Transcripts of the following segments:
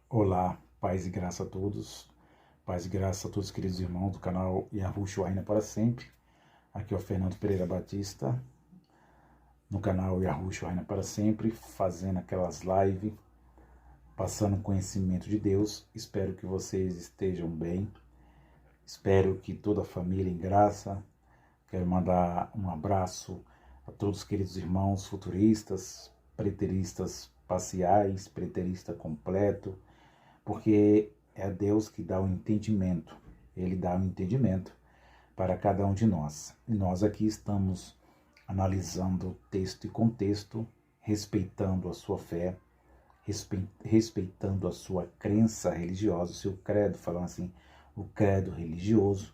Olá, paz e graça a todos. Paz e graça a todos, queridos irmãos do canal Yahushua Reina para Sempre. Aqui é o Fernando Pereira Batista, no canal Yahushua Reina para Sempre, fazendo aquelas lives, passando conhecimento de Deus. Espero que vocês estejam bem. Espero que toda a família em graça. Quero mandar um abraço a todos os queridos irmãos futuristas, preteristas parciais, preterista completo, porque é Deus que dá o entendimento. Ele dá o entendimento para cada um de nós. E nós aqui estamos analisando texto e contexto, respeitando a sua fé, respeitando a sua crença religiosa, o seu credo, falando assim, o credo religioso.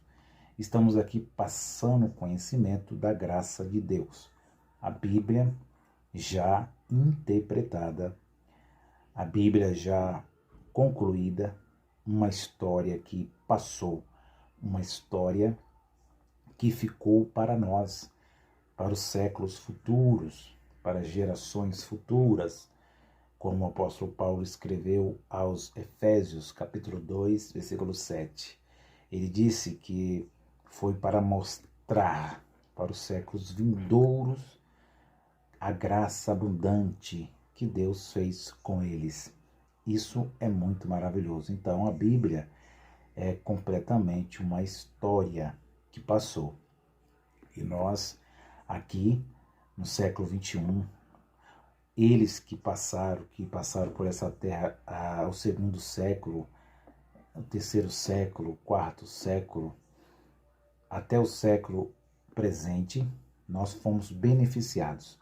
Estamos aqui passando o conhecimento da graça de Deus. A Bíblia já interpretada, a Bíblia já concluída, uma história que passou, uma história que ficou para nós, para os séculos futuros, para gerações futuras, como o apóstolo Paulo escreveu aos Efésios, capítulo 2, versículo 7. Ele disse que foi para mostrar para os séculos vindouros a graça abundante que Deus fez com eles. Isso é muito maravilhoso. Então a Bíblia é completamente uma história que passou. E nós, aqui no século XXI, eles que passaram por essa terra ao segundo século, o terceiro século, o quarto século, até o século presente, nós fomos beneficiados.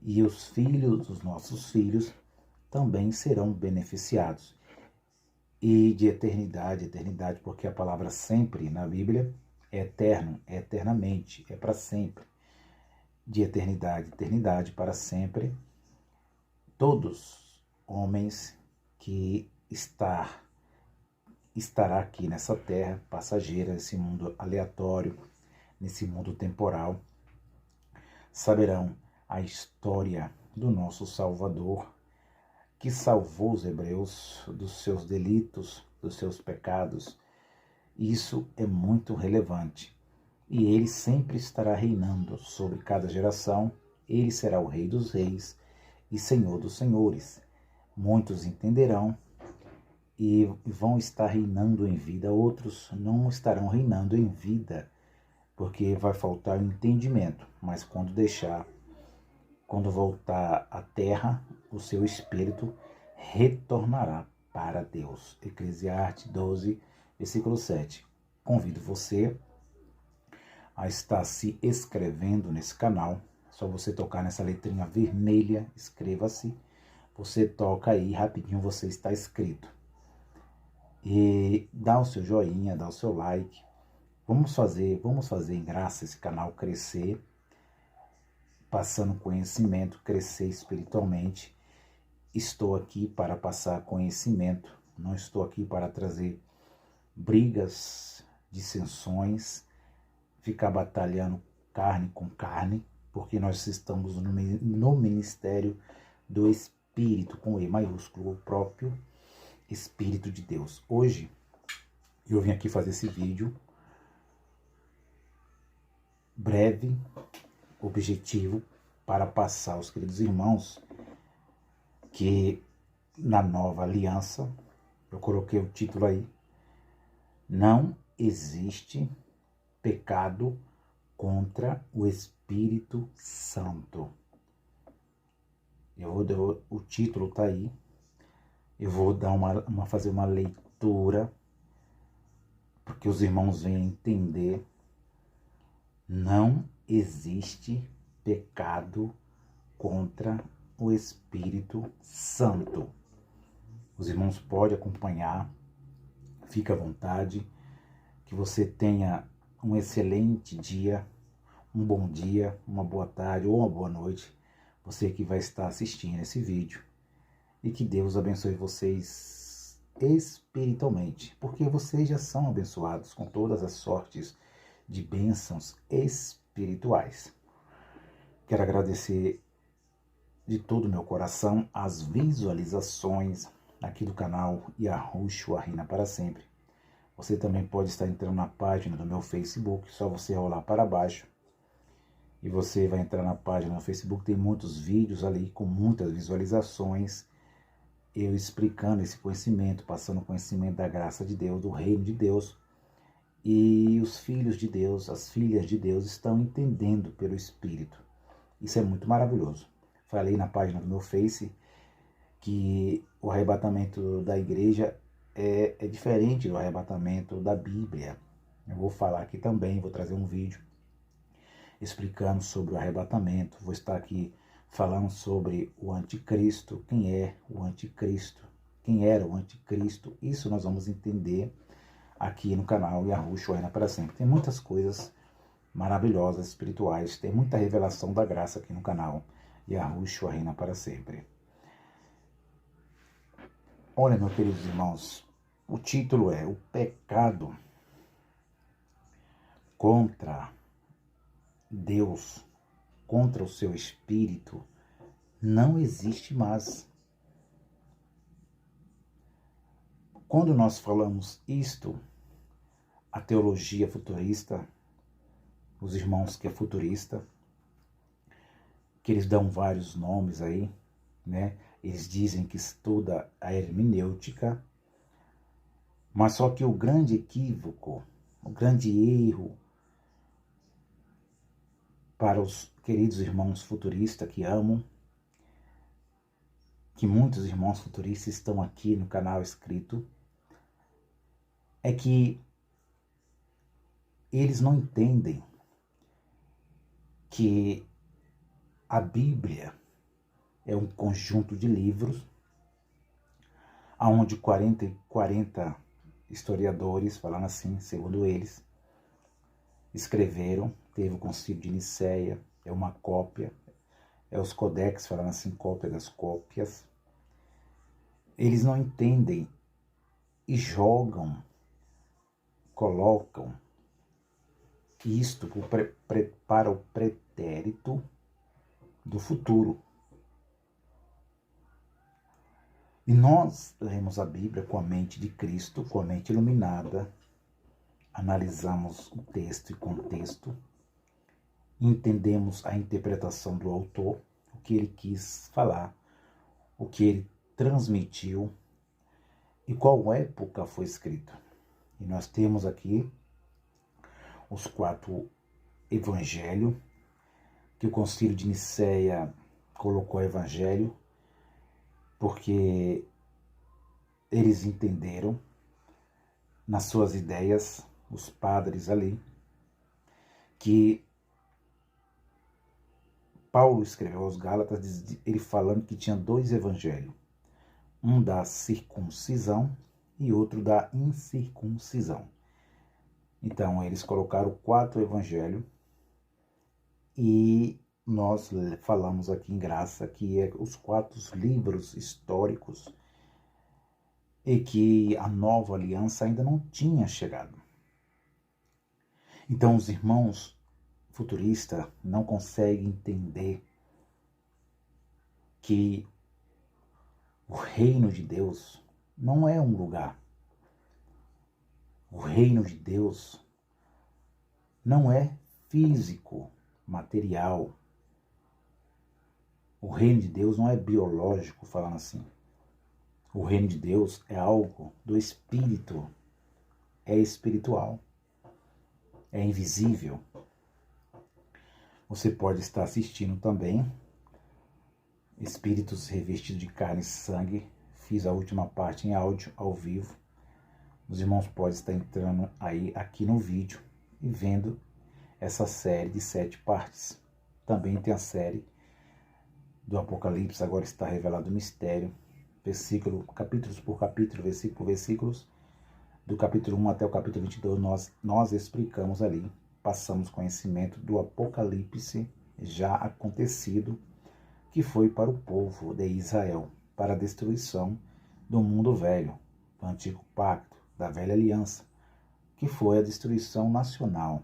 E os filhos dos nossos filhos também serão beneficiados. E de eternidade, eternidade, porque a palavra sempre na Bíblia é eterno, é eternamente, é para sempre. De eternidade, eternidade, para sempre, todos homens que estará aqui nessa terra passageira, nesse mundo aleatório, nesse mundo temporal, saberão a história do nosso Salvador, que salvou os hebreus dos seus delitos, dos seus pecados. Isso é muito relevante. E ele sempre estará reinando sobre cada geração. Ele será o Rei dos Reis e Senhor dos Senhores. Muitos entenderão e vão estar reinando em vida. Outros não estarão reinando em vida, porque vai faltar o entendimento. Mas quando voltar à terra, o seu espírito retornará para Deus. Eclesiastes 12, versículo 7. Convido você a estar se inscrevendo nesse canal. Só você tocar nessa letrinha vermelha, inscreva-se. Você toca aí, rapidinho você está inscrito. E dá o seu joinha, dá o seu like. Vamos fazer em graça esse canal crescer, passando conhecimento, crescer espiritualmente. Estou aqui para passar conhecimento, não estou aqui para trazer brigas, dissensões, ficar batalhando carne com carne, porque nós estamos no ministério do Espírito, com E maiúsculo, o próprio Espírito de Deus. Hoje eu vim aqui fazer esse vídeo breve, objetivo, para passar aos queridos irmãos que na nova aliança, eu coloquei o título aí, não existe pecado contra o Espírito Santo. O título está aí. Eu vou dar fazer uma leitura, porque os irmãos venham entender. Não existe pecado contra o Espírito Santo. Os irmãos podem acompanhar, fica à vontade, que você tenha um excelente dia, um bom dia, uma boa tarde ou uma boa noite, você que vai estar assistindo esse vídeo, e que Deus abençoe vocês espiritualmente, porque vocês já são abençoados com todas as sortes de bênçãos espirituais. Quero agradecer de todo o meu coração as visualizações, aqui do canal Yahushua Reina para Sempre. Você também pode estar entrando na página do meu Facebook, só você rolar para baixo. E você vai entrar na página do Facebook, tem muitos vídeos ali com muitas visualizações, eu explicando esse conhecimento, passando o conhecimento da graça de Deus, do reino de Deus. E os filhos de Deus, as filhas de Deus estão entendendo pelo Espírito. Isso é muito maravilhoso. Falei na página do meu Face que o arrebatamento da igreja é diferente do arrebatamento da Bíblia. Eu vou falar aqui também, vou trazer um vídeo explicando sobre o arrebatamento. Vou estar aqui falando sobre o anticristo, quem é o anticristo, quem era o anticristo. Isso nós vamos entender aqui no canal Yahushua Reina para Sempre. Tem muitas coisas maravilhosas, espirituais, tem muita revelação da graça aqui no canal Yahushua Reina para Sempre. Olha, meus queridos irmãos, o título é: o pecado contra Deus, contra o seu espírito, não existe mais. Quando nós falamos isto, a teologia futurista, os irmãos que é futurista, que eles dão vários nomes aí, né? Eles dizem que estuda a hermenêutica, mas só que o grande equívoco, o grande erro para os queridos irmãos futuristas que amam, que muitos irmãos futuristas estão aqui no canal inscrito, é que eles não entendem que a Bíblia é um conjunto de livros onde 40 historiadores, falando assim, segundo eles, escreveram. Teve o Concílio de Nicéia, é uma cópia, é os codex, falando assim, cópia das cópias. Eles não entendem e jogam, colocam isto para o pretérito do futuro. E nós lemos a Bíblia com a mente de Cristo, com a mente iluminada, analisamos o texto e contexto, entendemos a interpretação do autor, o que ele quis falar, o que ele transmitiu e qual época foi escrito. E nós temos aqui os 4 evangelhos, que o Concílio de Nicéia colocou evangelho, porque eles entenderam nas suas ideias, os padres ali, que Paulo escreveu aos Gálatas, ele falando que tinha 2 evangelhos, um da circuncisão e outro da incircuncisão. Então, eles colocaram 4 evangelhos e nós falamos aqui em graça que é os 4 livros históricos e que a nova aliança ainda não tinha chegado. Então, os irmãos futuristas não conseguem entender que o reino de Deus não é um lugar. O reino de Deus não é físico, material. O reino de Deus não é biológico, falando assim. O reino de Deus é algo do espírito, é espiritual, é invisível. Você pode estar assistindo também Espíritos Revestidos de Carne e Sangue. Fiz a última parte em áudio, ao vivo. Os irmãos podem estar entrando aí aqui no vídeo e vendo essa série de 7 partes. Também tem a série do Apocalipse, agora está revelado o mistério, capítulos por capítulo, versículo por versículos, do capítulo 1 até o capítulo 22, nós explicamos ali, passamos conhecimento do Apocalipse já acontecido, que foi para o povo de Israel, para a destruição do mundo velho, do antigo pacto, da velha aliança, que foi a destruição nacional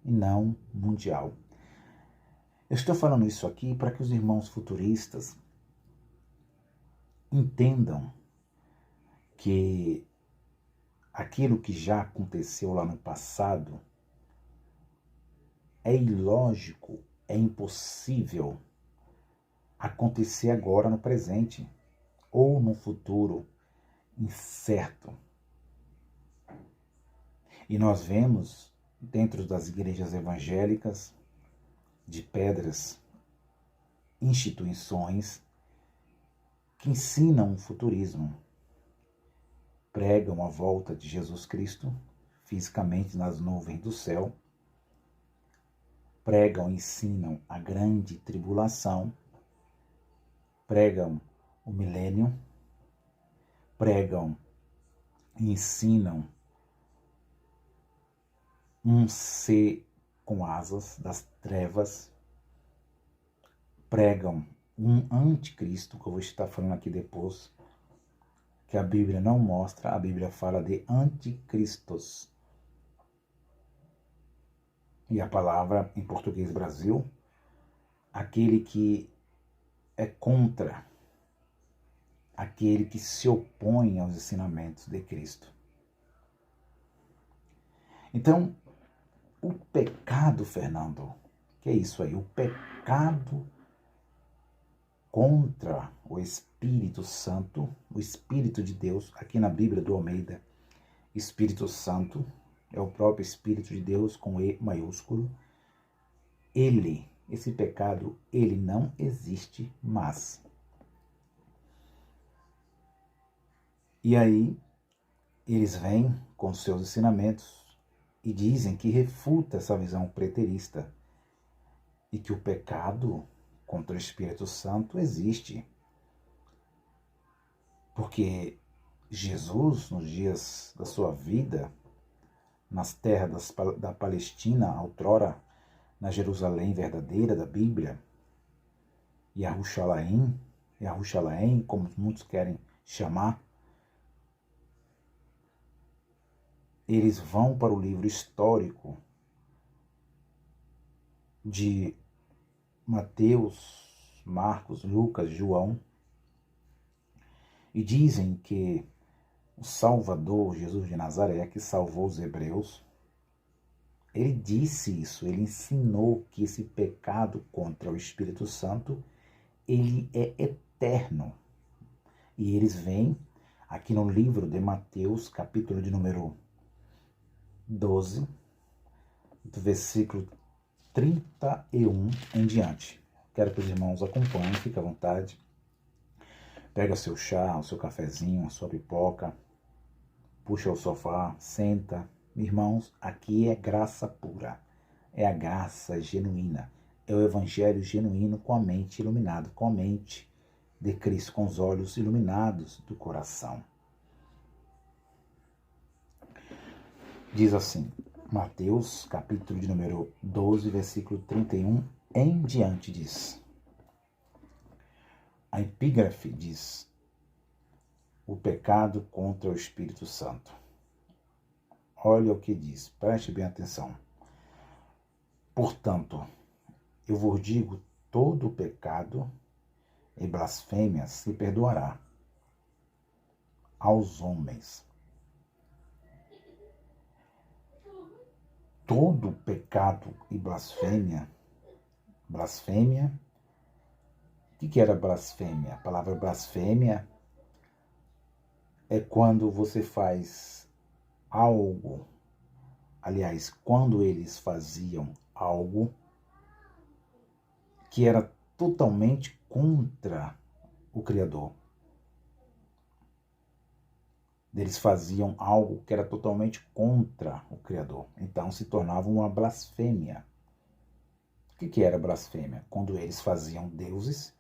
e não mundial. Eu estou falando isso aqui para que os irmãos futuristas entendam que aquilo que já aconteceu lá no passado é ilógico, é impossível acontecer agora no presente ou no futuro incerto. E nós vemos dentro das igrejas evangélicas de pedras instituições que ensinam o futurismo, pregam a volta de Jesus Cristo fisicamente nas nuvens do céu, pregam e ensinam a grande tribulação, pregam o milênio, pregam e ensinam um ser com asas das trevas, pregam um anticristo, que eu vou estar falando aqui depois, que a Bíblia não mostra, a Bíblia fala de anticristos. E a palavra em português Brasil, aquele que é contra, aquele que se opõe aos ensinamentos de Cristo. Então, o pecado, Fernando, que é isso aí? O pecado contra o Espírito Santo, o Espírito de Deus, aqui na Bíblia do Almeida, Espírito Santo, é o próprio Espírito de Deus com E maiúsculo. Esse pecado, ele não existe mais. E aí, eles vêm com seus ensinamentos e dizem que refuta essa visão preterista e que o pecado contra o Espírito Santo existe. Porque Jesus, nos dias da sua vida, nas terras da Palestina, outrora, na Jerusalém verdadeira da Bíblia, Yahushalaim, como muitos querem chamar, eles vão para o livro histórico de Mateus, Marcos, Lucas, João, e dizem que o Salvador, Jesus de Nazaré, que salvou os hebreus, ele disse isso, ele ensinou que esse pecado contra o Espírito Santo, ele é eterno. E eles vêm aqui no livro de Mateus, capítulo de número 12, do versículo 31 em diante. Quero que os irmãos acompanhem, fique à vontade. Pega o seu chá, o seu cafezinho, a sua pipoca, puxa o sofá, senta. Irmãos, aqui é graça pura, é a graça genuína, é o evangelho genuíno com a mente iluminada, com a mente de Cristo, com os olhos iluminados do coração. Diz assim, Mateus, capítulo de número 12, versículo 31 em diante diz. A epígrafe diz, o pecado contra o Espírito Santo. Olha o que diz, preste bem atenção. Portanto, eu vos digo, todo pecado e blasfêmia se perdoará aos homens. Todo pecado e blasfêmia, o que era blasfêmia? A palavra blasfêmia é quando você faz algo, aliás, quando eles faziam algo que era totalmente contra o Criador. Eles faziam algo que era totalmente contra o Criador. Então se tornava uma blasfêmia. O que era blasfêmia? Quando eles faziam deuses,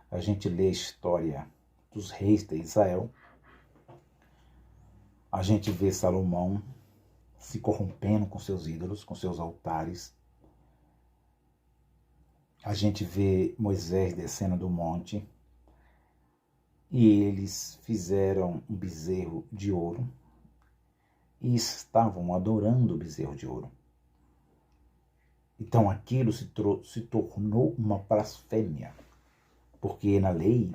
a gente lê a história dos reis de Israel, a gente vê Salomão se corrompendo com seus ídolos, com seus altares. A gente vê Moisés descendo do monte e eles fizeram um bezerro de ouro e estavam adorando o bezerro de ouro. Então aquilo se tornou uma blasfêmia, porque na lei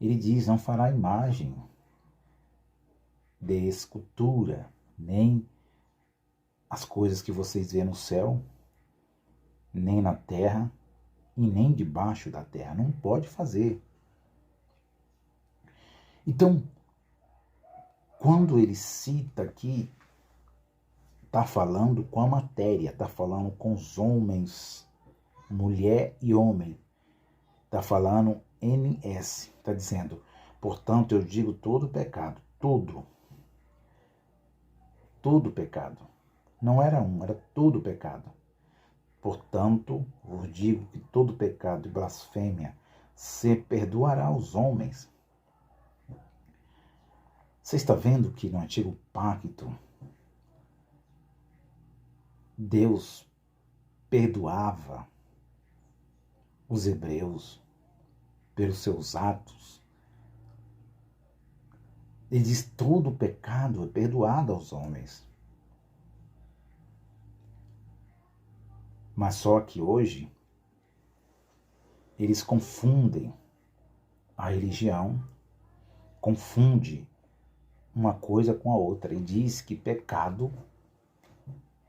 ele diz, não fará imagem de escultura, nem as coisas que vocês vêem no céu, nem na terra e nem debaixo da terra. Não pode fazer. Então, quando ele cita aqui, está falando com a matéria, está falando com os homens, mulher e homem. Está falando NS, está dizendo, portanto eu digo todo pecado, todo pecado. Não era um, era todo pecado. Portanto, vos digo que todo pecado e blasfêmia se perdoará aos homens. Você está vendo que no antigo pacto, Deus perdoava os hebreus pelos seus atos. Ele diz, todo pecado é perdoado aos homens. Mas só que hoje, eles confundem a religião, confunde uma coisa com a outra e diz que pecado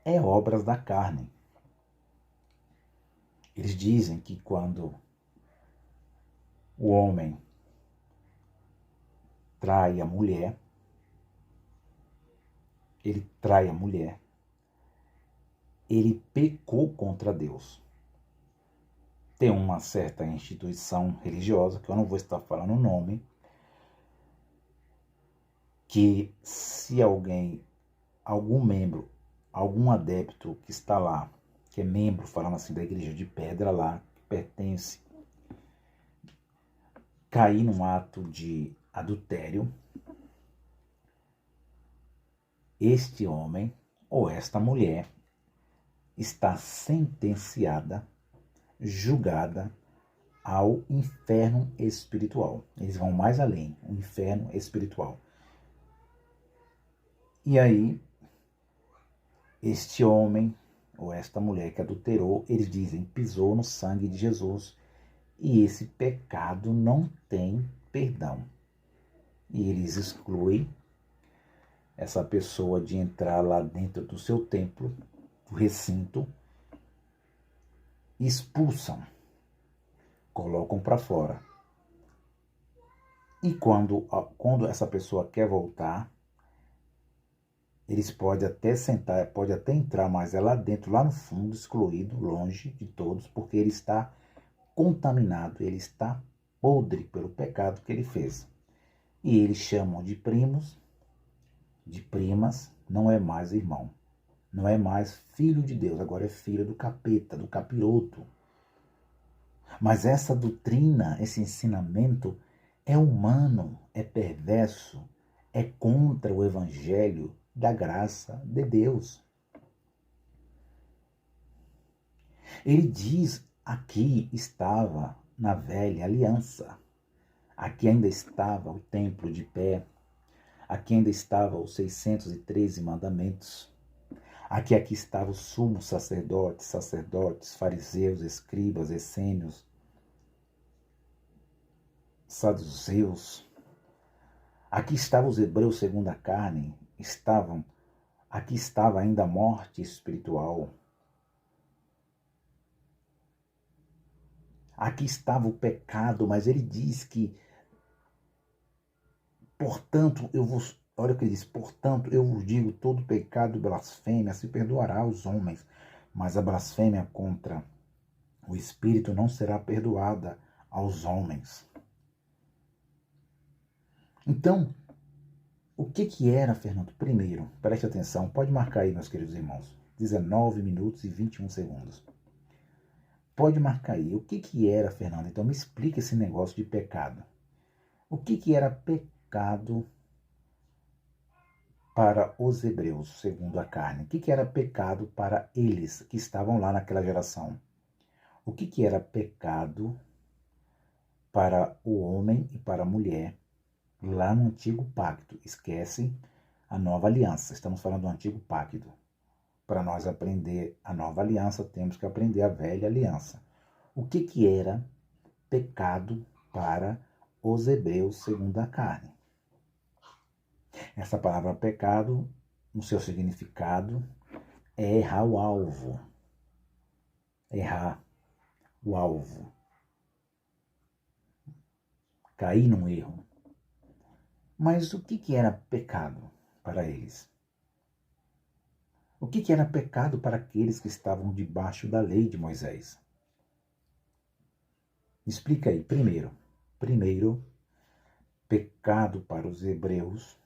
é obras da carne. Eles dizem que quando o homem trai a mulher, ele pecou contra Deus. Tem uma certa instituição religiosa, que eu não vou estar falando o nome, que se alguém, algum membro, algum adepto que está lá, que é membro, falando assim, da igreja de pedra lá, que pertence, cair num ato de adultério, este homem ou esta mulher está sentenciada, julgada ao inferno espiritual. Eles vão mais além, o inferno espiritual. E aí, este homem ou esta mulher que adulterou, eles dizem, pisou no sangue de Jesus e esse pecado não tem perdão. E eles excluem essa pessoa de entrar lá dentro do seu templo, do recinto, expulsam, colocam para fora. E quando essa pessoa quer voltar, eles podem até sentar, pode até entrar, mas é lá dentro, lá no fundo, excluído, longe de todos, porque ele está contaminado, ele está podre pelo pecado que ele fez. E eles chamam de primos, de primas, não é mais irmão. Não é mais filho de Deus, agora é filho do capeta, do capiroto. Mas essa doutrina, esse ensinamento é humano, é perverso, é contra o evangelho da graça de Deus. Ele diz, aqui estava na velha aliança, aqui ainda estava o templo de pé, aqui ainda estavam os 613 mandamentos, aqui estava o sumo sacerdotes, fariseus, escribas, essênios, saduceus. Aqui estavam os hebreus segundo a carne, aqui estava ainda a morte espiritual. Aqui estava o pecado, mas ele diz que, portanto, olha o que ele diz, portanto, eu vos digo, todo pecado e blasfêmia se perdoará aos homens, mas a blasfêmia contra o Espírito não será perdoada aos homens. Então, o que era, Fernando? Primeiro, preste atenção, pode marcar aí, meus queridos irmãos, 19 minutos e 21 segundos. Pode marcar aí, o que era, Fernando? Então me explica esse negócio de pecado. O que era pecado para os hebreus, segundo a carne? O que era pecado para eles que estavam lá naquela geração? O que era pecado para o homem e para a mulher lá no antigo pacto? Esquece a nova aliança, estamos falando do antigo pacto. Para nós aprender a nova aliança, temos que aprender a velha aliança. O que era pecado para os hebreus segundo a carne? Essa palavra pecado, no seu significado, é errar o alvo. Errar o alvo. Cair num erro. Mas o que era pecado para eles? O que era pecado para aqueles que estavam debaixo da lei de Moisés? Explica aí, primeiro, pecado para os hebreus,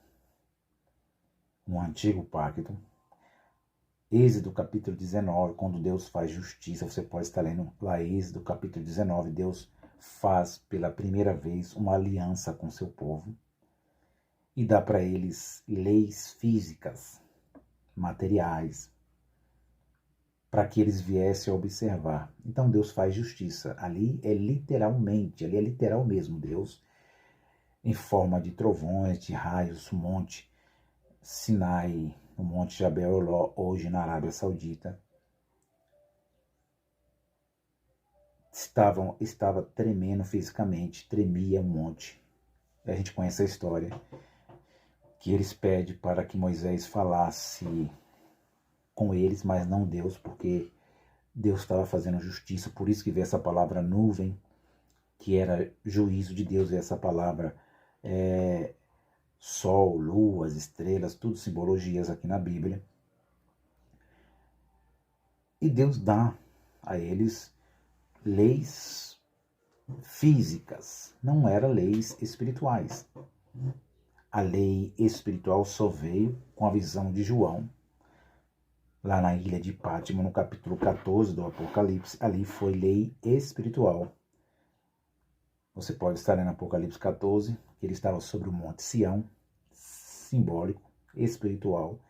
no antigo pacto, Êxodo capítulo 19, quando Deus faz justiça, você pode estar lendo lá Êxodo capítulo 19, Deus faz pela primeira vez uma aliança com seu povo e dá para eles leis físicas, materiais, para que eles viessem a observar. Então Deus faz justiça. Ali é literal mesmo, Deus, em forma de trovões, de raios, monte Sinai, o Monte Jabal Eló, hoje na Arábia Saudita, estava tremendo fisicamente, tremia um monte. A gente conhece a história, que eles pedem para que Moisés falasse com eles, mas não Deus, porque Deus estava fazendo justiça, por isso que veio essa palavra nuvem, que era juízo de Deus, e essa palavra sol, lua, as estrelas, tudo simbologias aqui na Bíblia. E Deus dá a eles leis físicas, não eram leis espirituais. A lei espiritual só veio com a visão de João, lá na ilha de Pátimo, no capítulo 14 do Apocalipse. Ali foi lei espiritual. Você pode estar lendo Apocalipse 14, que ele estava sobre o Monte Sião, simbólico, espiritual,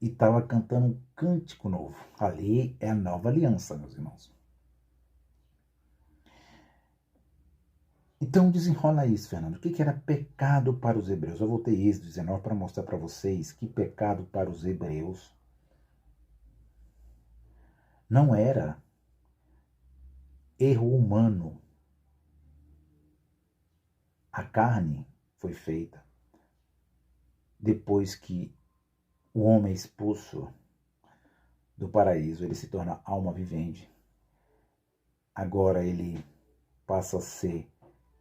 e estava cantando um cântico novo. Ali é a nova aliança, meus irmãos. Então desenrola isso, Fernando. O que era pecado para os hebreus? Eu voltei a Êxodo 19 para mostrar para vocês que pecado para os hebreus não era erro humano. A carne foi feita depois que o homem é expulso do paraíso, ele se torna alma vivente. Agora ele passa a ser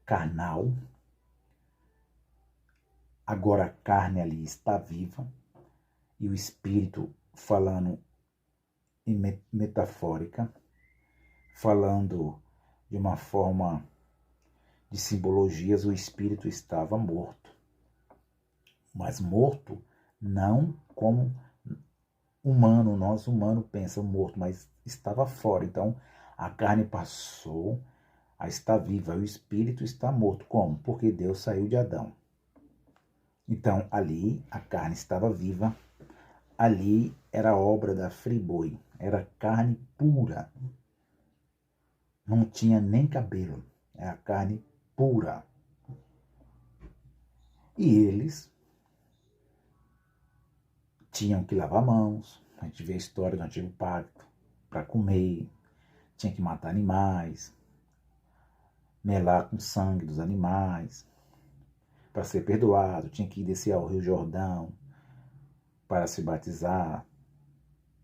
carnal. Agora a carne ali está viva e o espírito, falando em metafórica, falando de uma forma de simbologias, o espírito estava morto. Mas morto não como humano, nós humanos pensamos morto, mas estava fora. Então a carne passou a estar viva, o espírito está morto. Como? Porque Deus saiu de Adão. Então ali a carne estava viva, ali era obra da friboi, era carne pura. Não tinha nem cabelo, era carne pura. E eles tinham que lavar mãos. A gente vê a história do Antigo Pacto, para comer, tinha que matar animais, melar com sangue dos animais, para ser perdoado, tinha que descer ao Rio Jordão para se batizar,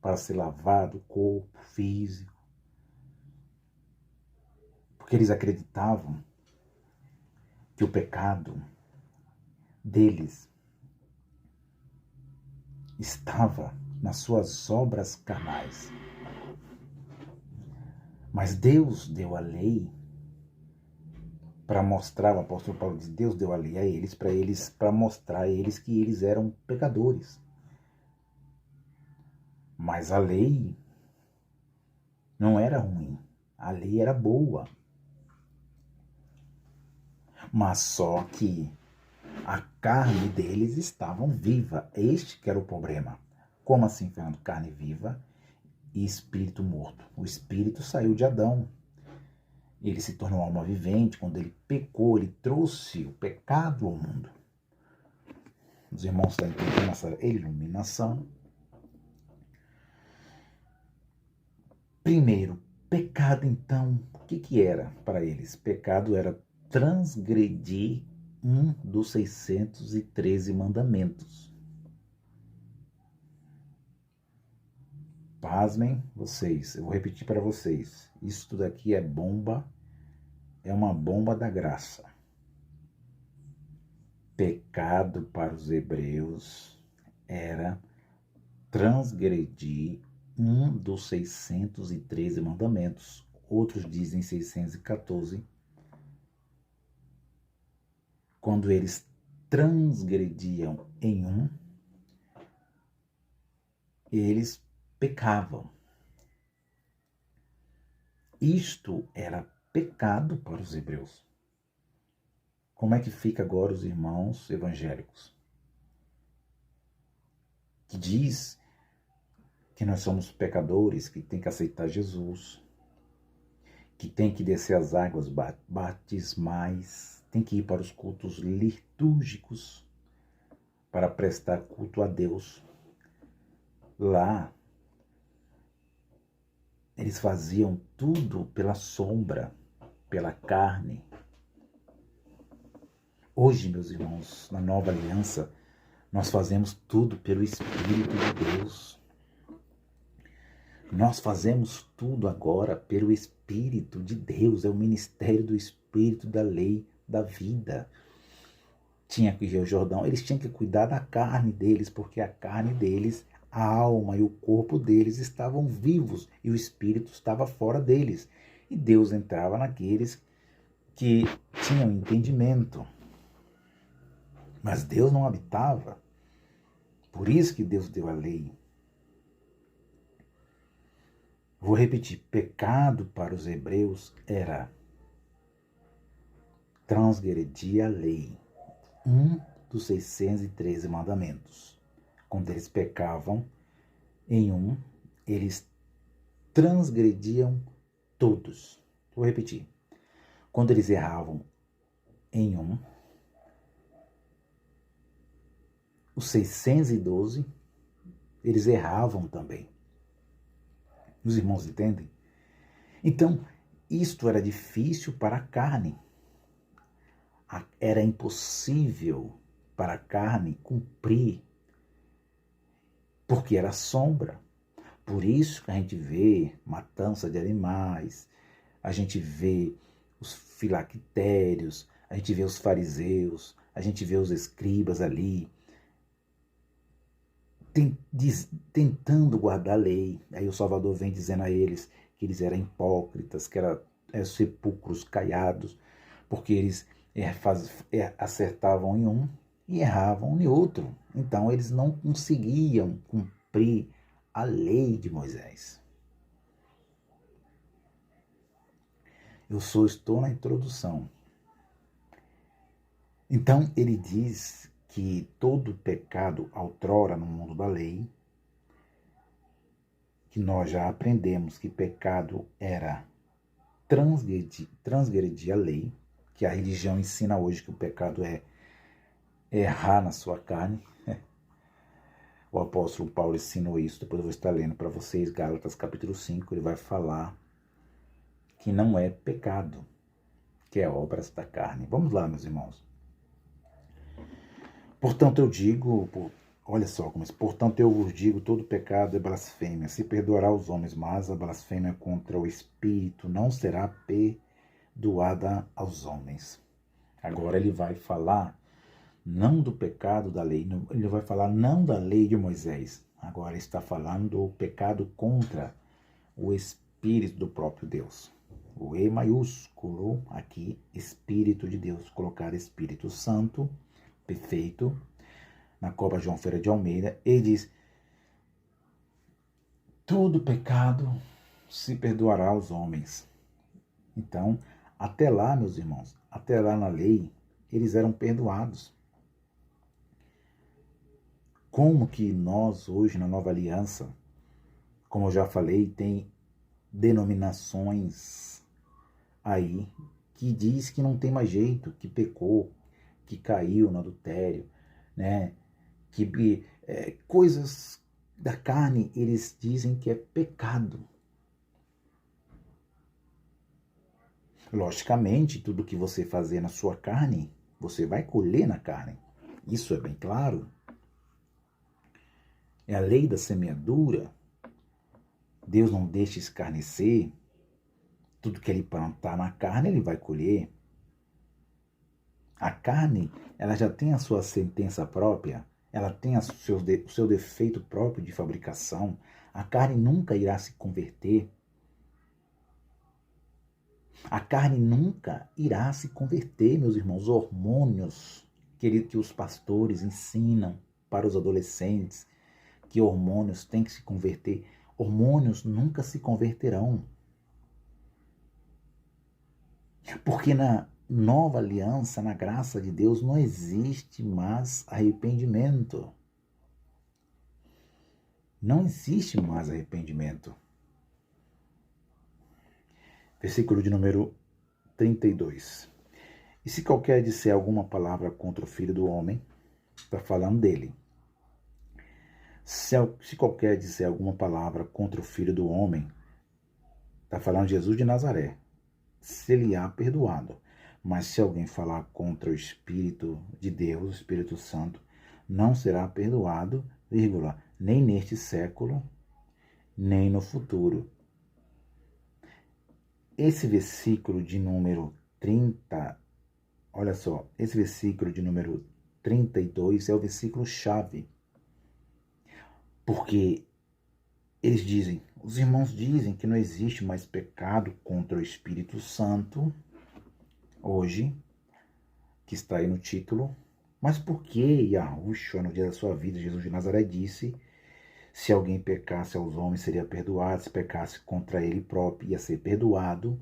para ser lavado o corpo físico. Porque eles acreditavam que o pecado deles estava nas suas obras carnais. Mas Deus deu a lei para mostrar, o apóstolo Paulo diz, Deus deu a lei a eles, para mostrar a eles que eles eram pecadores. Mas a lei não era ruim, a lei era boa. Mas só que a carne deles estava viva. Este que era o problema. Como assim, Fernando? Carne viva e espírito morto. O espírito saiu de Adão. Ele se tornou alma vivente. Quando ele pecou, ele trouxe o pecado ao mundo. Os irmãos estão entendendo essa iluminação. Primeiro, pecado, então, o que era para eles? Pecado era transgredir um dos 613 mandamentos. Pasmem vocês, eu vou repetir para vocês. Isso tudo aqui é bomba, é uma bomba da graça. Pecado para os hebreus era transgredir um dos 613 mandamentos. Outros dizem 614. Quando eles transgrediam em um, eles pecavam. Isto era pecado para os hebreus. Como é que fica agora os irmãos evangélicos? Que diz que nós somos pecadores, que tem que aceitar Jesus, que tem que descer as águas batismais, tem que ir para os cultos litúrgicos para prestar culto a Deus. Lá, eles faziam tudo pela sombra, pela carne. Hoje, meus irmãos, na nova aliança, nós fazemos tudo pelo Espírito de Deus. Nós fazemos tudo agora pelo Espírito de Deus. É o ministério do Espírito, da lei, da vida. Tinha que ir ao Jordão, eles tinham que cuidar da carne deles, porque a carne deles, a alma e o corpo deles estavam vivos e o Espírito estava fora deles. E Deus entrava naqueles que tinham entendimento. Mas Deus não habitava. Por isso que Deus deu a lei. Vou repetir, pecado para os hebreus era transgredir a lei, um dos 613 mandamentos. Quando eles pecavam em um, eles transgrediam todos. Vou repetir, quando eles erravam em um, os 612, eles erravam também. Os irmãos entendem? Então, isto era difícil para a carne. Era impossível para a carne cumprir, porque era sombra. Por isso que a gente vê matança de animais, a gente vê os filactérios, a gente vê os fariseus, a gente vê os escribas ali, tentando guardar a lei. Aí o Salvador vem dizendo a eles que eles eram hipócritas, que eram sepulcros caiados, porque eles acertavam em um e erravam em outro. Então eles não conseguiam cumprir a lei de Moisés. Eu só estou na introdução. Então ele diz que todo pecado outrora no mundo da lei, que nós já aprendemos que pecado era transgredir a lei, que a religião ensina hoje que o pecado é errar na sua carne. O apóstolo Paulo ensinou isso, depois eu vou estar lendo para vocês, Gálatas capítulo 5, ele vai falar que não é pecado, que é obras da carne. Vamos lá, meus irmãos. Portanto, eu digo, olha só como é, portanto, eu vos digo, todo pecado é blasfêmia. Se perdoará aos homens, mas a blasfêmia contra o Espírito não será perdoada aos homens. Agora ele vai falar não do pecado da lei, ele vai falar não da lei de Moisés. Agora ele está falando do pecado contra o Espírito do próprio Deus. O E maiúsculo aqui, Espírito de Deus, colocar Espírito Santo, perfeito, na Cobra João Ferreira de Almeida, ele diz, todo pecado se perdoará aos homens. Então, até lá, meus irmãos, até lá na lei, eles eram perdoados. Como que nós hoje, na nova aliança, como eu já falei, tem denominações aí que diz que não tem mais jeito, que pecou, que caiu no adultério, né? Que coisas da carne eles dizem que é pecado. Logicamente, tudo que você fazer na sua carne você vai colher na carne. Isso é bem claro. É a lei da semeadura. Deus não deixa escarnecer. Tudo que ele plantar na carne, ele vai colher. A carne, ela já tem a sua sentença própria, ela tem o seu defeito próprio de fabricação. A carne nunca irá se converter. A carne nunca irá se converter, meus irmãos. Hormônios que os pastores ensinam para os adolescentes, que hormônios têm que se converter. Hormônios nunca se converterão. Porque na nova aliança, na graça de Deus, não existe mais arrependimento. Não existe mais arrependimento. Versículo de número 32. E se qualquer disser alguma palavra contra o Filho do Homem, está falando dele. Se qualquer disser alguma palavra contra o Filho do Homem, está falando de Jesus de Nazaré, se lhe há perdoado. Mas se alguém falar contra o Espírito de Deus, o Espírito Santo, não será perdoado, vírgula, nem neste século, nem no futuro. Esse versículo de número 30, olha só, esse versículo de número 32 é o versículo chave. Porque eles dizem, os irmãos dizem que não existe mais pecado contra o Espírito Santo, hoje, que está aí no título. Mas por que Yahushua, no dia da sua vida, Jesus de Nazaré, disse: se alguém pecasse aos homens, seria perdoado, se pecasse contra ele próprio, ia ser perdoado,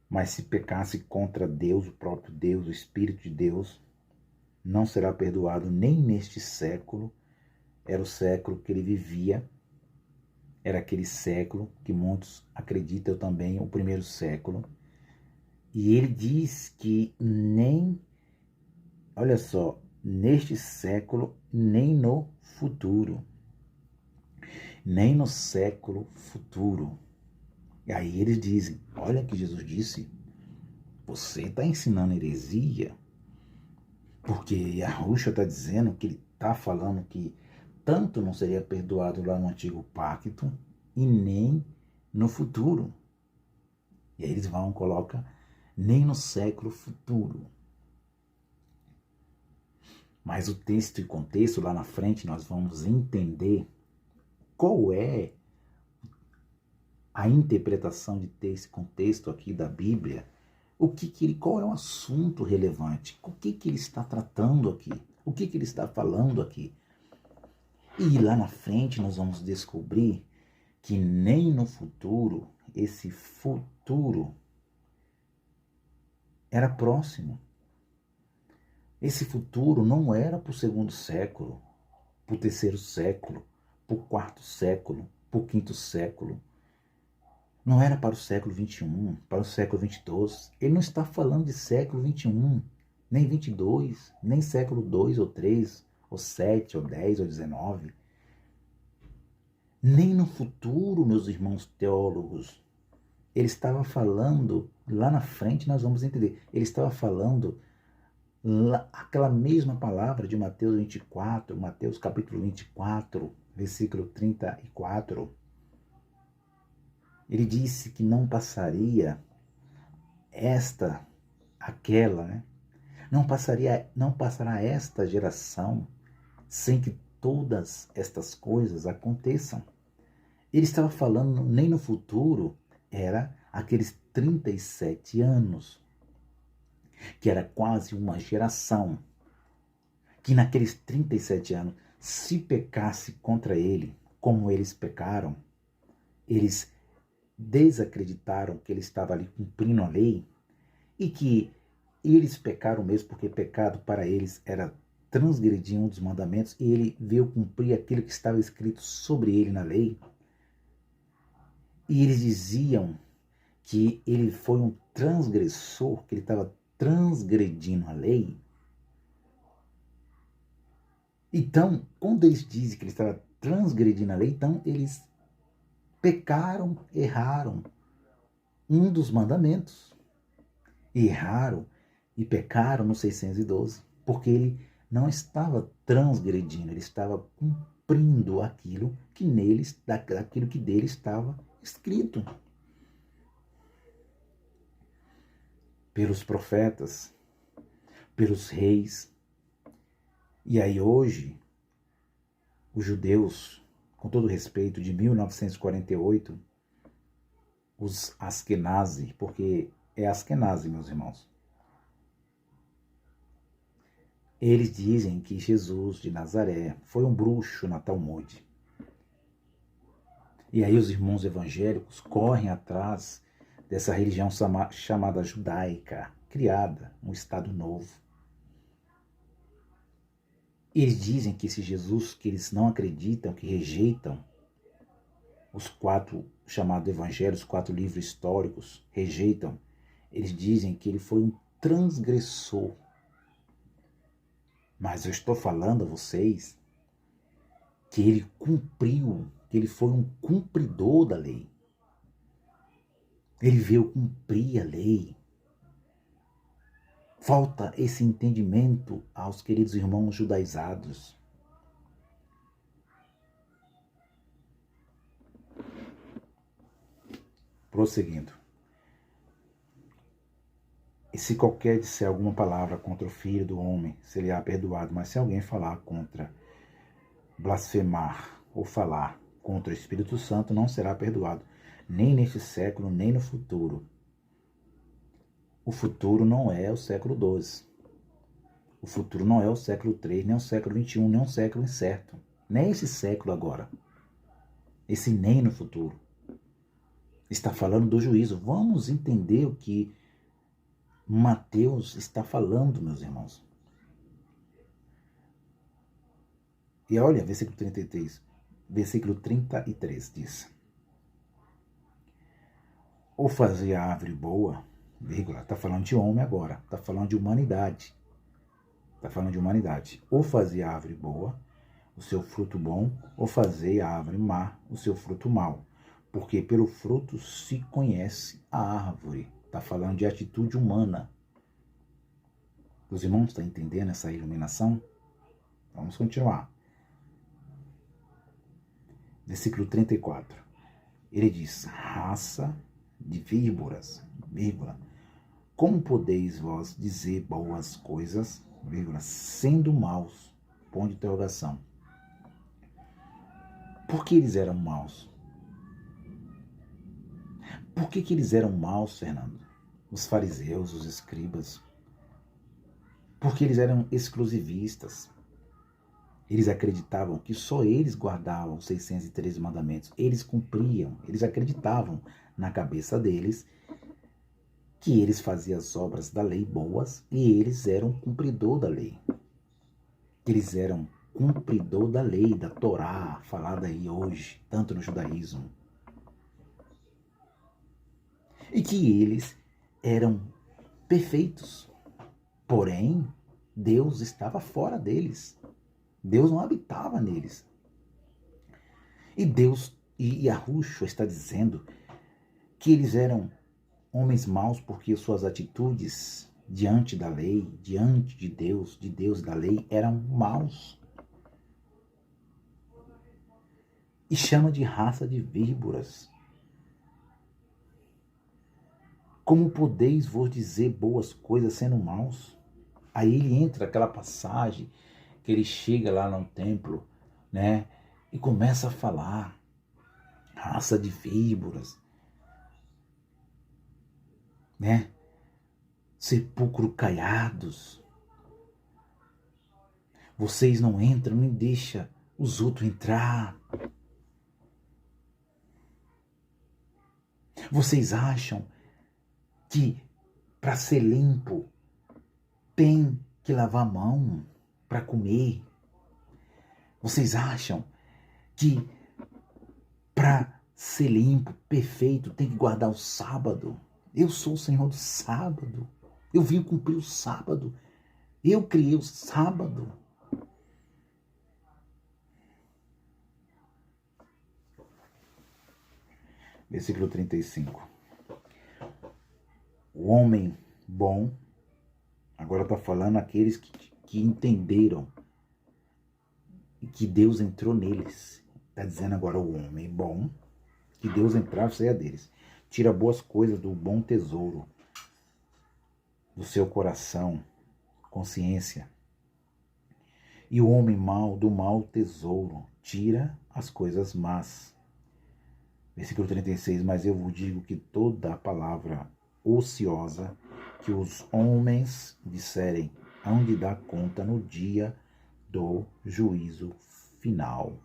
mas se pecasse contra Deus, o próprio Deus, o Espírito de Deus, não será perdoado nem neste século. Era o século que ele vivia, era aquele século que muitos acreditam também, o primeiro século. E ele diz que nem, olha só, neste século, nem no futuro. Nem no século futuro. E aí eles dizem, olha que Jesus disse, você está ensinando heresia, porque Yahushua está dizendo que ele está falando que tanto não seria perdoado lá no antigo pacto e nem no futuro. E aí eles vão, colocam nem no século futuro. Mas o texto e contexto lá na frente nós vamos entender qual é a interpretação de ter esse contexto aqui da Bíblia, qual é o assunto relevante, o que ele está tratando aqui, o que ele está falando aqui. E lá na frente nós vamos descobrir que nem no futuro, esse futuro era próximo. Esse futuro não era para o segundo século, para o terceiro século, para o quarto século, para o quinto século. Não era para o século 21, para o século 22. Ele não está falando de século 21, nem 22, nem século 2 ou 3, ou 7, ou 10, ou 19. Nem no futuro, meus irmãos teólogos. Ele estava falando, lá na frente nós vamos entender, ele estava falando aquela mesma palavra de Mateus 24, Mateus capítulo 24, versículo 34. Ele disse que não passaria aquela, né? Não passará esta geração sem que todas estas coisas aconteçam. Ele estava falando nem no futuro, era aqueles 37 anos, que era quase uma geração, que naqueles 37 anos, se pecasse contra ele, como eles pecaram, eles desacreditaram que ele estava ali cumprindo a lei, e que eles pecaram mesmo, porque pecado para eles era transgredir um dos mandamentos, e ele veio cumprir aquilo que estava escrito sobre ele na lei. E eles diziam que ele foi um transgressor, que ele estava transgredindo a lei. Então, quando eles dizem que ele estava transgredindo a lei, então eles pecaram, erraram um dos mandamentos. Erraram e pecaram no 612, porque ele não estava transgredindo, ele estava cumprindo aquilo que neles, aquilo que dele estava escrito pelos profetas, pelos reis. E aí hoje, os judeus, com todo respeito, de 1948, os Askenazi, porque é Askenazi, meus irmãos, eles dizem que Jesus de Nazaré foi um bruxo na Talmude. E aí os irmãos evangélicos correm atrás dessa religião chamada judaica, criada, um Estado novo. Eles dizem que esse Jesus que eles não acreditam, que rejeitam, os 4 chamados evangelhos, 4 livros históricos, rejeitam, eles dizem que ele foi um transgressor. Mas eu estou falando a vocês que ele cumpriu, que ele foi um cumpridor da lei. Ele veio cumprir a lei. Falta esse entendimento aos queridos irmãos judaizados. Prosseguindo. E se qualquer disser alguma palavra contra o Filho do Homem, será perdoado. Mas se alguém falar contra, blasfemar ou falar contra o Espírito Santo, não será perdoado, nem neste século, nem no futuro. O futuro não é o século XII. O futuro não é o século III, nem o século XXI, nem um século incerto. Nem esse século agora. Esse nem no futuro. Está falando do juízo. Vamos entender o que Mateus está falando, meus irmãos. E olha, versículo 33. Versículo 33 diz: ou fazer a árvore boa, vírgula, está falando de homem agora, está falando de humanidade. Está falando de humanidade. Ou fazer a árvore boa, o seu fruto bom, ou fazer a árvore má, o seu fruto mau. Porque pelo fruto se conhece a árvore. Está falando de atitude humana. Os irmãos estão entendendo essa iluminação? Vamos continuar. Versículo 34. Ele diz: raça de víboras, vírgula, como podeis vós dizer boas coisas, vírgula, sendo maus? Ponto de interrogação. Por que eles eram maus? Por que eles eram maus, Fernando? Os fariseus, os escribas. Porque eles eram exclusivistas. Eles acreditavam que só eles guardavam os 613 mandamentos. Eles cumpriam, eles acreditavam na cabeça deles que eles faziam as obras da lei boas e eles eram cumpridor da lei. Eles eram cumpridor da lei, da Torá, falada aí hoje, tanto no judaísmo. E que eles eram perfeitos. Porém, Deus estava fora deles. Deus não habitava neles. E Deus, e Yahushua está dizendo que eles eram homens maus porque suas atitudes diante da lei, diante de Deus e da lei, eram maus. E chama de raça de víboras. Como podeis vos dizer boas coisas sendo maus? Aí ele entra aquela passagem que ele chega lá no templo, né? E começa a falar, raça de víboras, né? Sepulcro caiados. Vocês não entram nem deixam os outros entrar. Vocês acham que para ser limpo tem que lavar a mão para comer? Vocês acham que para ser limpo, perfeito, tem que guardar o sábado? Eu sou o Senhor do sábado. Eu vim cumprir o sábado. Eu criei o sábado. Versículo 35. O homem bom, Agora está falando aqueles que entenderam e que Deus entrou neles. Está dizendo agora o homem bom, que Deus entrava e saia deles. Tira boas coisas do bom tesouro, do seu coração, consciência. E o homem mau do mau tesouro, tira as coisas más. Versículo 36, mas eu vos digo que toda a palavra ociosa que os homens disserem, hão de dar conta no dia do juízo final.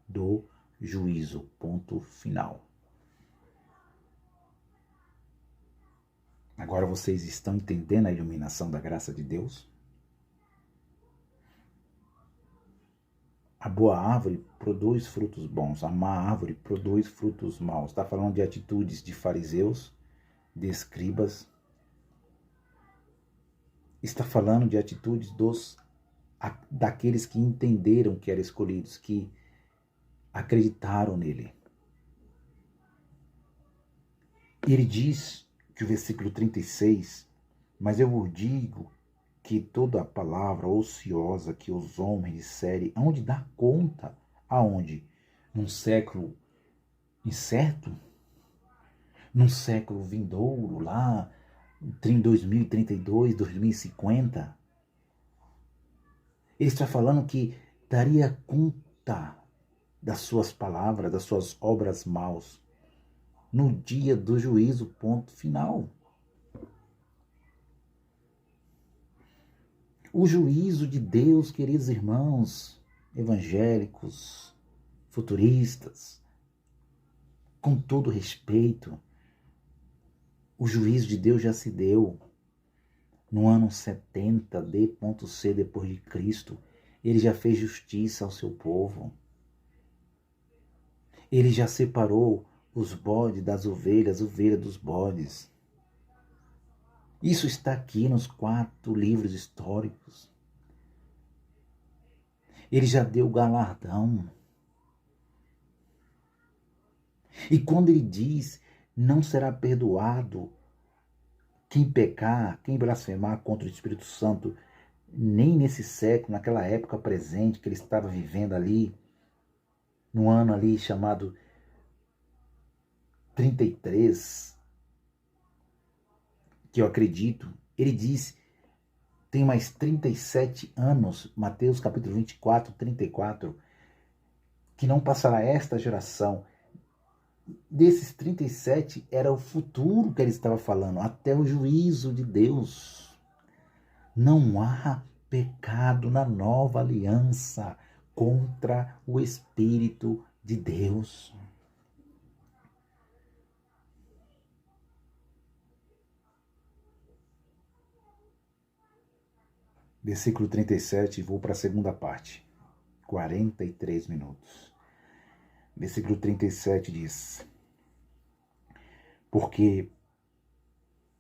Do juízo, ponto final. Agora vocês estão entendendo a iluminação da graça de Deus? A boa árvore produz frutos bons, a má árvore produz frutos maus. Está falando de atitudes de fariseus, de escribas. Está falando de atitudes daqueles que entenderam que eram escolhidos, que acreditaram nele. Ele diz que o versículo 36, mas eu vos digo que toda a palavra ociosa que os homens disserem, aonde dá conta? Aonde? Num século incerto? Num século vindouro, lá em 2032, 2050? Ele está falando que daria conta das suas palavras, das suas obras maus, no dia do juízo, ponto final. O juízo de Deus, queridos irmãos, evangélicos, futuristas, com todo respeito, o juízo de Deus já se deu. No ano 70 D.C. depois de Cristo, ele já fez justiça ao seu povo. Ele já separou os bodes das ovelhas, ovelha dos bodes. Isso está aqui nos 4 livros históricos. Ele já deu galardão. E quando ele diz, não será perdoado quem pecar, quem blasfemar contra o Espírito Santo, nem nesse século, naquela época presente que ele estava vivendo ali, no ano ali chamado 33, que eu acredito, ele diz, tem mais 37 anos, Mateus capítulo 24, 34, que não passará esta geração. Desses 37 era o futuro que ele estava falando, até o juízo de Deus. Não há pecado na nova aliança contra o Espírito de Deus. Versículo 37, vou para a segunda parte, 43 minutos. Versículo 37 diz, porque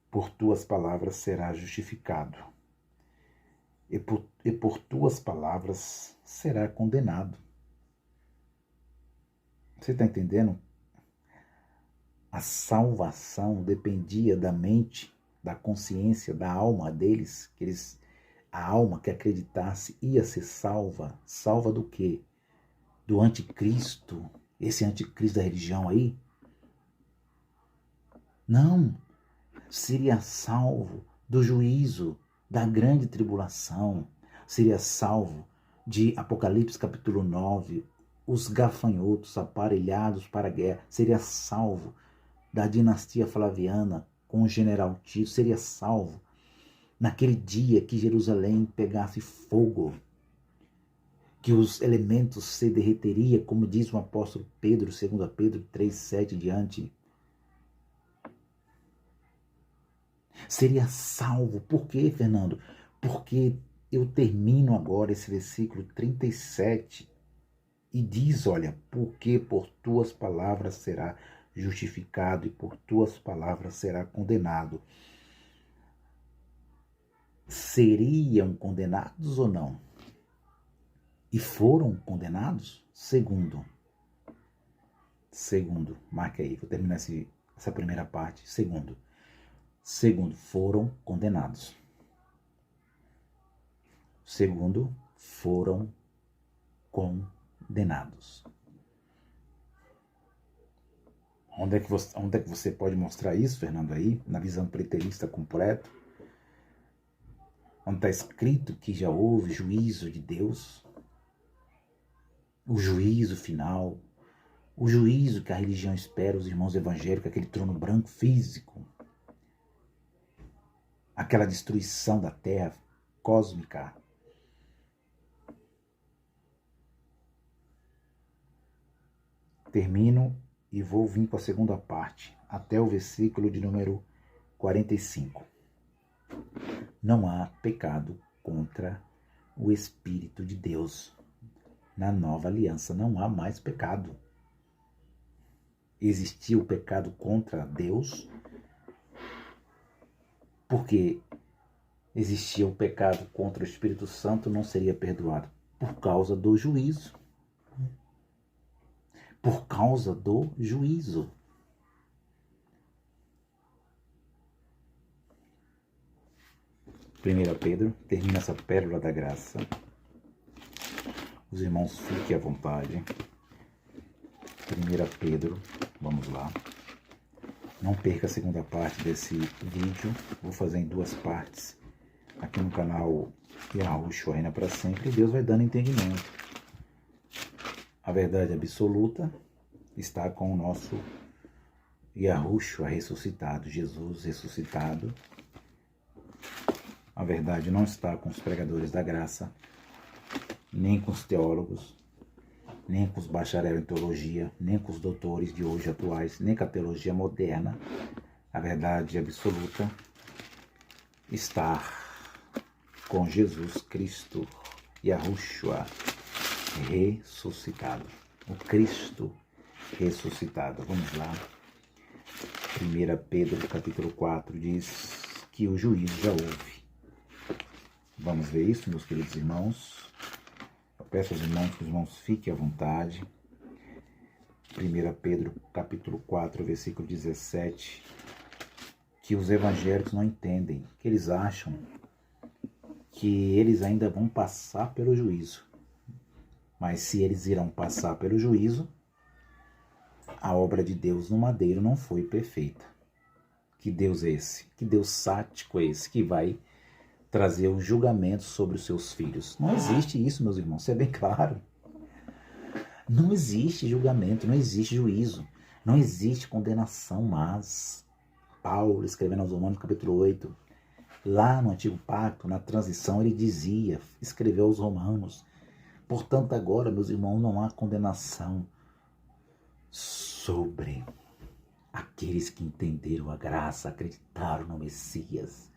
por tuas palavras será justificado, e por tuas palavras será condenado. Você está entendendo? A salvação dependia da mente, da consciência, da alma deles, a alma que acreditasse ia ser salva. Salva do quê? Do anticristo, esse anticristo da religião aí? Não, seria salvo do juízo, da grande tribulação, seria salvo de Apocalipse capítulo 9, os gafanhotos aparelhados para a guerra, seria salvo da dinastia Flaviana com o general Tito, seria salvo naquele dia que Jerusalém pegasse fogo, que os elementos se derreteriam, como diz o apóstolo Pedro, 2 Pedro 3,7 diante. Seria salvo. Por quê, Fernando? Porque eu termino agora esse versículo 37 e diz, olha, porque por tuas palavras será justificado e por tuas palavras será condenado. Seriam condenados ou não? E foram condenados? Segundo, marca aí, vou terminar essa primeira parte. Segundo, foram condenados. segundo foram condenados. Onde é que você pode mostrar isso, Fernando, aí, na visão preterista completa? Onde está escrito que já houve juízo de Deus, o juízo final, o juízo que a religião espera, os irmãos evangélicos, aquele trono branco físico, aquela destruição da terra cósmica. Termino e vou vir para a segunda parte, até o versículo de número 45. Não há pecado contra o Espírito de Deus. Na nova aliança não há mais pecado. Existia o pecado contra Deus, porque existia o pecado contra o Espírito Santo, não seria perdoado por causa do juízo. Por causa do juízo. Primeira Pedro, termina essa pérola da graça. Os irmãos fiquem à vontade. 1 Pedro, vamos lá. Não perca a segunda parte desse vídeo. Vou fazer em duas partes. Aqui no canal Yahushua Reina para Sempre. E Deus vai dando entendimento. A verdade absoluta está com o nosso Yahushua ressuscitado, Jesus ressuscitado. A verdade não está com os pregadores da graça, nem com os teólogos, nem com os bacharel em teologia, nem com os doutores de hoje atuais, nem com a teologia moderna. A verdade absoluta está com Jesus Cristo, Yahushua ressuscitado. O Cristo ressuscitado. Vamos lá. 1 Pedro capítulo 4 diz que o juízo já houve. Vamos ver isso, meus queridos irmãos. Eu peço aos irmãos que os irmãos fiquem à vontade. 1 Pedro capítulo 4, versículo 17, que os evangélicos não entendem, que eles acham que eles ainda vão passar pelo juízo. Mas se eles irão passar pelo juízo, a obra de Deus no madeiro não foi perfeita. Que Deus é esse? Que Deus sático é esse que vai trazer o julgamento sobre os seus filhos? Não existe isso, meus irmãos, isso é bem claro. Não existe julgamento, não existe juízo, não existe condenação, mas Paulo, escrevendo aos Romanos capítulo 8, lá no Antigo Pacto, na transição, ele dizia, escreveu aos Romanos: portanto, agora, meus irmãos, não há condenação sobre aqueles que entenderam a graça, acreditaram no Messias,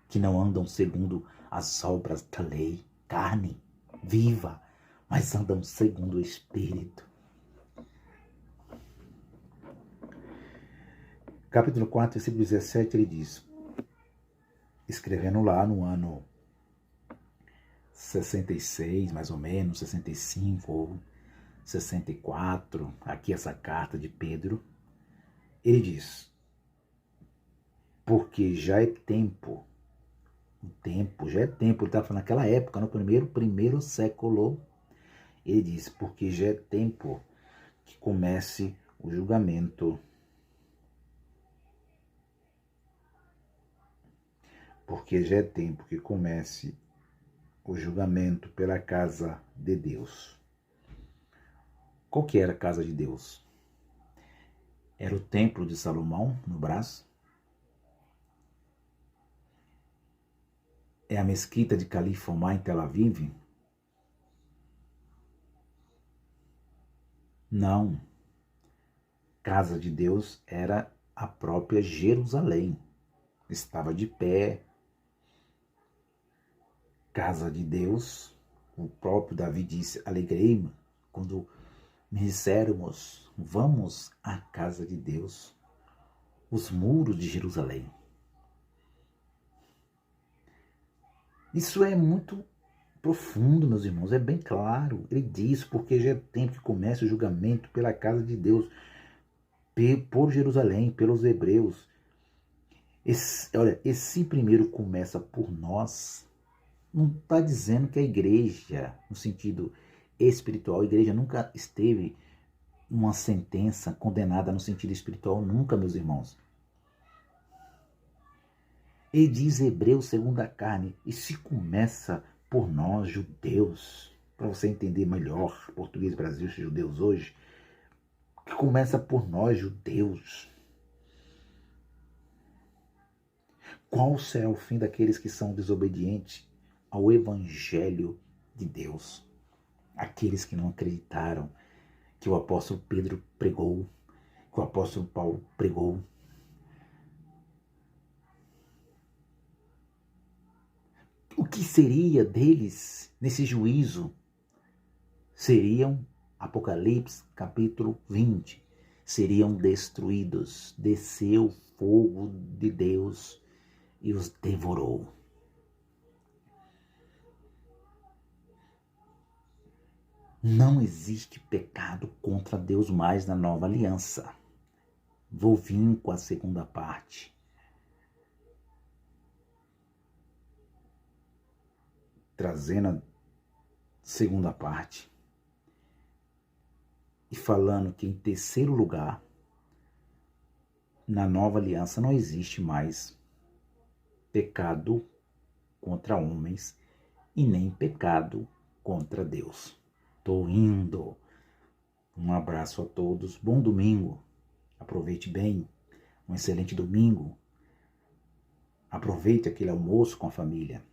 que não andam segundo as obras da lei, carne viva, mas andam segundo o Espírito. Capítulo 4, versículo 17, ele diz, escrevendo lá no ano 66, mais ou menos, 65 ou 64, aqui essa carta de Pedro, ele diz, porque já é tempo, já é tempo, ele estava falando naquela época, no primeiro século, ele diz, porque já é tempo que comece o julgamento, porque já é tempo que comece o julgamento pela casa de Deus. Qual que era a casa de Deus? Era o templo de Salomão, no braço? É a mesquita de Califa Omar em Tel Aviv? Não. Casa de Deus era a própria Jerusalém. Estava de pé. Casa de Deus, o próprio Davi disse, alegrei-me quando me dissermos, vamos à casa de Deus, os muros de Jerusalém. Isso é muito profundo, meus irmãos, é bem claro. Ele diz, porque já é tempo que comece o julgamento pela casa de Deus, por Jerusalém, pelos hebreus. Olha, esse primeiro começa por nós. não está dizendo que a igreja, no sentido espiritual, a igreja nunca esteve uma sentença condenada no sentido espiritual, nunca, meus irmãos. E diz Hebreus segundo a carne, e se começa por nós, judeus, para você entender melhor, português, Brasil, judeus hoje, que começa por nós, judeus. Qual será o fim daqueles que são desobedientes ao Evangelho de Deus? Aqueles que não acreditaram que o apóstolo Pedro pregou, que o apóstolo Paulo pregou. O que seria deles nesse juízo? Seriam, Apocalipse capítulo 20, seriam destruídos. Desceu o fogo de Deus e os devorou. Não existe pecado contra Deus mais na nova aliança. Vou vir com a segunda parte. Trazendo a segunda parte. E falando que em terceiro lugar, na nova aliança não existe mais pecado contra homens e nem pecado contra Deus. Estou indo. Um abraço a todos. Bom domingo. Aproveite bem. Um excelente domingo. Aproveite aquele almoço com a família.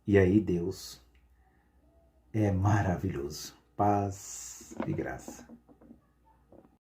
E aí Deus é maravilhoso. Paz e graça.